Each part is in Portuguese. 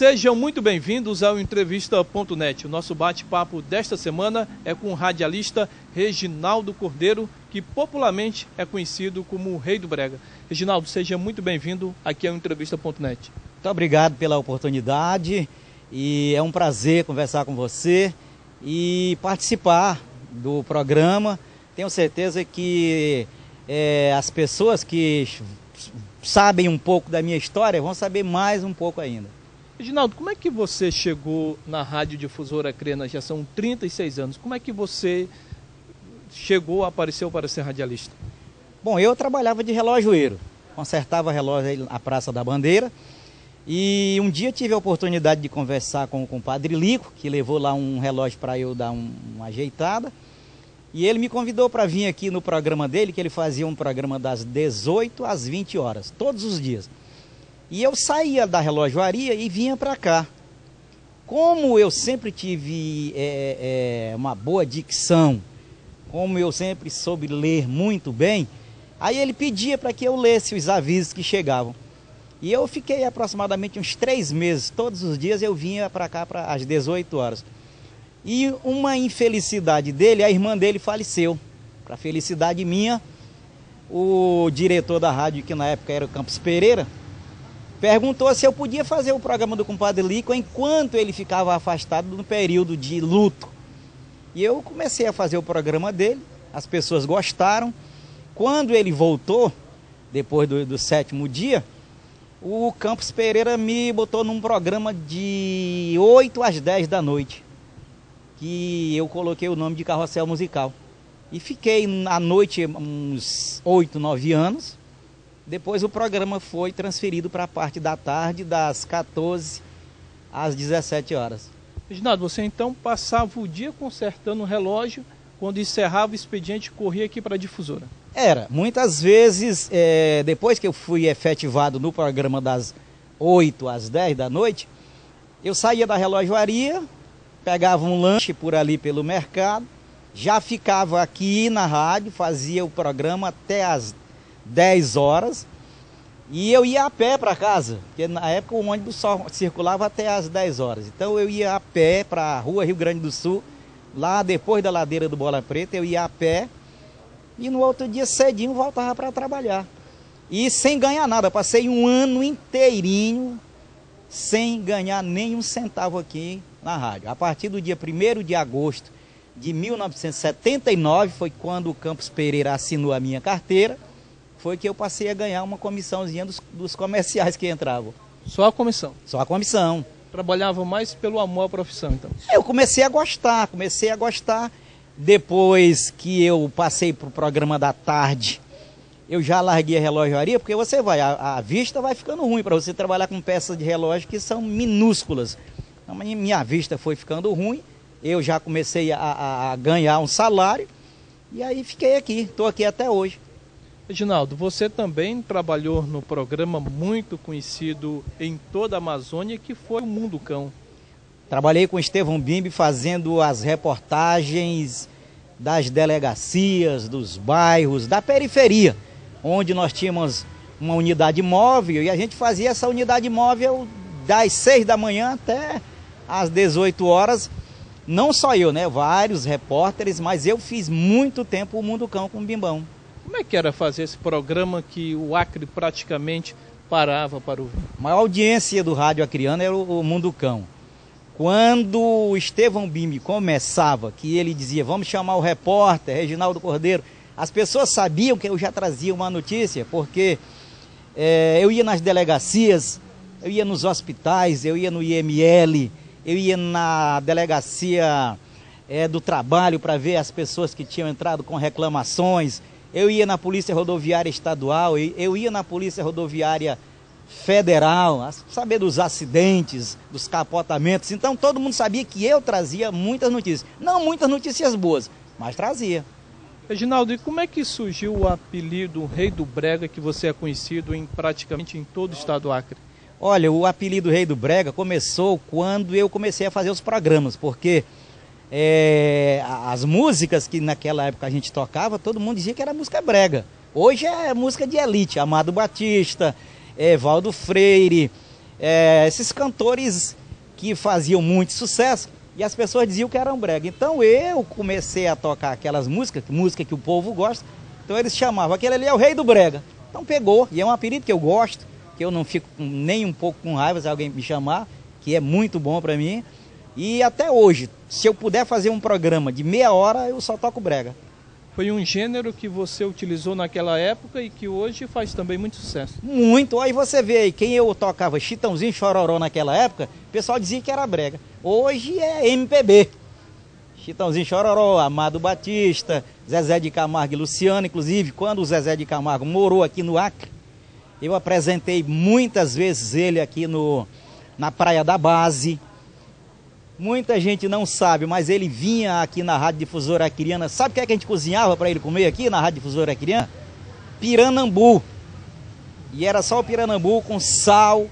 Sejam muito bem-vindos ao Entrevista.net. O nosso bate-papo desta semana é com o radialista Reginaldo Cordeiro, que popularmente é conhecido como o Rei do Brega. Reginaldo, seja muito bem-vindo aqui ao Entrevista.net. Muito obrigado pela oportunidade e é um prazer conversar com você e participar do programa. Tenho certeza que as pessoas que sabem um pouco da minha história vão saber mais um pouco ainda. Reginaldo, como é que você chegou na Rádio Difusora Crena? Já são 36 anos. Como é que você apareceu para ser radialista? Bom, eu trabalhava de relojoeiro, consertava relógio aí na Praça da Bandeira. E um dia tive a oportunidade de conversar com o compadre Lico, que levou lá um relógio para eu dar uma ajeitada. E ele me convidou para vir aqui no programa dele, que ele fazia um programa das 18 às 20 horas, todos os dias. E eu saía da relojoaria e vinha para cá. Como eu sempre tive uma boa dicção, como eu sempre soube ler muito bem, aí ele pedia para que eu lesse os avisos que chegavam. E eu fiquei aproximadamente uns 3 meses, todos os dias eu vinha para cá às 18 horas. E uma infelicidade dele, a irmã dele faleceu. Para felicidade minha, o diretor da rádio, que na época era o Campos Pereira, perguntou se eu podia fazer o programa do compadre Lico enquanto ele ficava afastado no período de luto. E eu comecei a fazer o programa dele, as pessoas gostaram. Quando ele voltou, depois do 7º dia, o Campos Pereira me botou num programa de 8 às 10 da noite, que eu coloquei o nome de Carrossel Musical. E fiquei à noite uns 8, 9 anos. Depois o programa foi transferido para a parte da tarde, das 14 às 17 horas. Reginaldo, você então passava o dia consertando o relógio, quando encerrava o expediente, corria aqui para a difusora? Era. Muitas vezes, depois que eu fui efetivado no programa das 8 às 10 da noite, eu saía da relojoaria, pegava um lanche por ali pelo mercado, já ficava aqui na rádio, fazia o programa até às 10 horas e eu ia a pé para casa, porque na época o ônibus só circulava até às 10 horas. Então eu ia a pé para a rua Rio Grande do Sul, lá depois da ladeira do Bola Preta, eu ia a pé e no outro dia cedinho voltava para trabalhar. E sem ganhar nada, passei um ano inteirinho sem ganhar nem um centavo aqui na rádio. A partir do dia 1º de agosto de 1979, foi quando o Campos Pereira assinou a minha carteira, foi que eu passei a ganhar uma comissãozinha dos comerciais que entravam. Só a comissão? Só a comissão. Trabalhava mais pelo amor à profissão, então? Eu comecei a gostar. Depois que eu passei para o programa da tarde, eu já larguei a relojoaria, porque a vista vai ficando ruim para você trabalhar com peças de relógio que são minúsculas. Então, minha vista foi ficando ruim, eu já comecei a ganhar um salário, e aí fiquei aqui, estou aqui até hoje. Reginaldo, você também trabalhou no programa muito conhecido em toda a Amazônia, que foi o Mundo Cão. Trabalhei com Estevão Bimbi fazendo as reportagens das delegacias, dos bairros, da periferia, onde nós tínhamos uma unidade móvel e a gente fazia essa unidade móvel das 6 da manhã até às 18 horas. Não só eu, né? Vários repórteres, mas eu fiz muito tempo o Mundo Cão com o Bimbão. Como é que era fazer esse programa que o Acre praticamente parava para ouvir? A maior audiência do rádio acreano era o Mundo Cão. Quando o Estevão Bimbi começava, que ele dizia, vamos chamar o repórter Reginaldo Cordeiro, as pessoas sabiam que eu já trazia uma notícia, porque eu ia nas delegacias, eu ia nos hospitais, eu ia no IML, eu ia na delegacia do trabalho para ver as pessoas que tinham entrado com reclamações, eu ia na Polícia Rodoviária Estadual, eu ia na Polícia Rodoviária Federal, saber dos acidentes, dos capotamentos. Então todo mundo sabia que eu trazia muitas notícias. Não muitas notícias boas, mas trazia. Reginaldo, e como é que surgiu o apelido Rei do Brega, que você é conhecido praticamente em todo o estado do Acre? Olha, o apelido Rei do Brega começou quando eu comecei a fazer os programas, porque as músicas que naquela época a gente tocava, todo mundo dizia que era música brega. Hoje é música de elite, Amado Batista, Valdo Freire, esses cantores que faziam muito sucesso e as pessoas diziam que eram brega. Então eu comecei a tocar aquelas músicas que o povo gosta, então eles chamavam, aquele ali é o rei do brega. Então pegou, e é um apelido que eu gosto, que eu não fico nem um pouco com raiva se alguém me chamar, que é muito bom para mim. E até hoje, se eu puder fazer um programa de meia hora, eu só toco brega. Foi um gênero que você utilizou naquela época e que hoje faz também muito sucesso. Muito. Aí você vê aí, quem eu tocava Chitãozinho, Chororó naquela época, o pessoal dizia que era brega. Hoje é MPB. Chitãozinho, Chororó, Amado Batista, Zezé de Camargo e Luciano. Inclusive, quando o Zezé de Camargo morou aqui no Acre, eu apresentei muitas vezes ele aqui na Praia da Base. Muita gente não sabe, mas ele vinha aqui na Rádio Difusora Acreana. Sabe o que é que a gente cozinhava para ele comer aqui na Rádio Difusora Acreana? Piranambu. E era só o piranambu com sal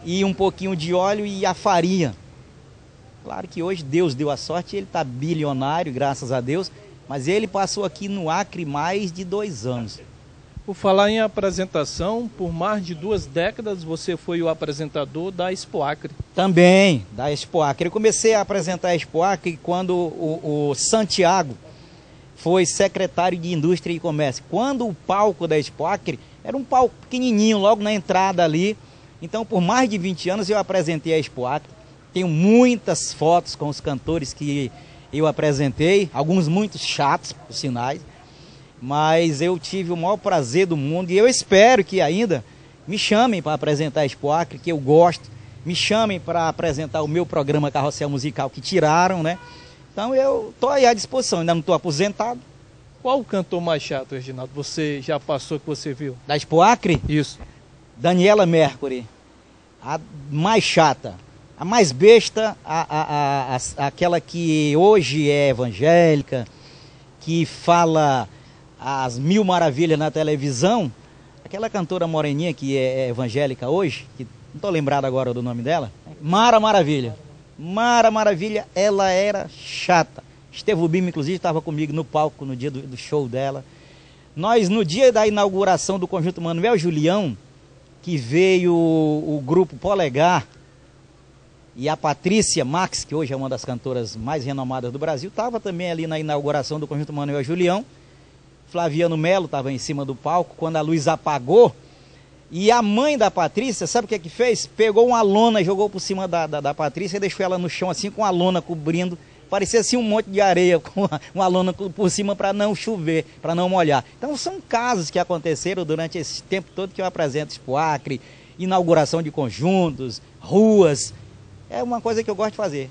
e um pouquinho de óleo e a farinha. Claro que hoje Deus deu a sorte, ele está bilionário, graças a Deus. Mas ele passou aqui no Acre mais de 2 anos. Por falar em apresentação, por mais de 2 décadas você foi o apresentador da Expo Acre. Também, da Expo Acre. Eu comecei a apresentar a Expo Acre quando o Santiago foi secretário de Indústria e Comércio. Quando o palco da Expo Acre era um palco pequenininho, logo na entrada ali. Então, por mais de 20 anos eu apresentei a Expo Acre. Tenho muitas fotos com os cantores que eu apresentei, alguns muito chatos, por sinais. Mas eu tive o maior prazer do mundo e eu espero que ainda me chamem para apresentar a Expo Acre, que eu gosto. Me chamem para apresentar o meu programa Carrossel Musical, que tiraram, né? Então eu estou aí à disposição, ainda não estou aposentado. Qual o cantor mais chato, Reginaldo? Você já passou, que você viu? Da Expo Acre? Isso. Daniela Mercury, a mais chata. A mais besta, aquela que hoje é evangélica, que fala as 1000 maravilhas na televisão, aquela cantora moreninha que é evangélica hoje, que não estou lembrado agora do nome dela, Mara Maravilha. Mara Maravilha, ela era chata. Estevão Bima, inclusive, estava comigo no palco no dia do show dela. Nós, no dia da inauguração do Conjunto Manuel Julião, que veio o grupo Polegar, e a Patrícia Max, que hoje é uma das cantoras mais renomadas do Brasil, estava também ali na inauguração do Conjunto Manuel Julião. Flaviano Melo estava em cima do palco, quando a luz apagou, e a mãe da Patrícia, sabe o que é que fez? Pegou uma lona, jogou por cima da Patrícia e deixou ela no chão assim, com a lona cobrindo, parecia assim um monte de areia, com uma lona por cima para não chover, para não molhar. Então são casos que aconteceram durante esse tempo todo que eu apresento Expo Acre, inauguração de conjuntos, ruas, é uma coisa que eu gosto de fazer.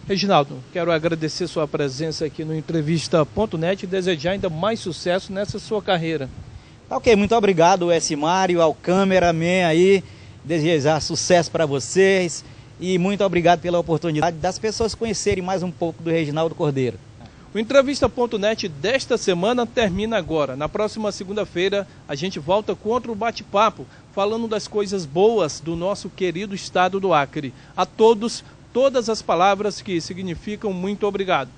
Reginaldo, quero agradecer sua presença aqui no Entrevista.net e desejar ainda mais sucesso nessa sua carreira. Ok, muito obrigado, S. Mário, ao cameraman aí, desejar sucesso para vocês e muito obrigado pela oportunidade das pessoas conhecerem mais um pouco do Reginaldo Cordeiro. O Entrevista.net desta semana termina agora. Na próxima segunda-feira a gente volta com outro bate-papo, falando das coisas boas do nosso querido estado do Acre. A todos, todas as palavras que significam muito obrigado.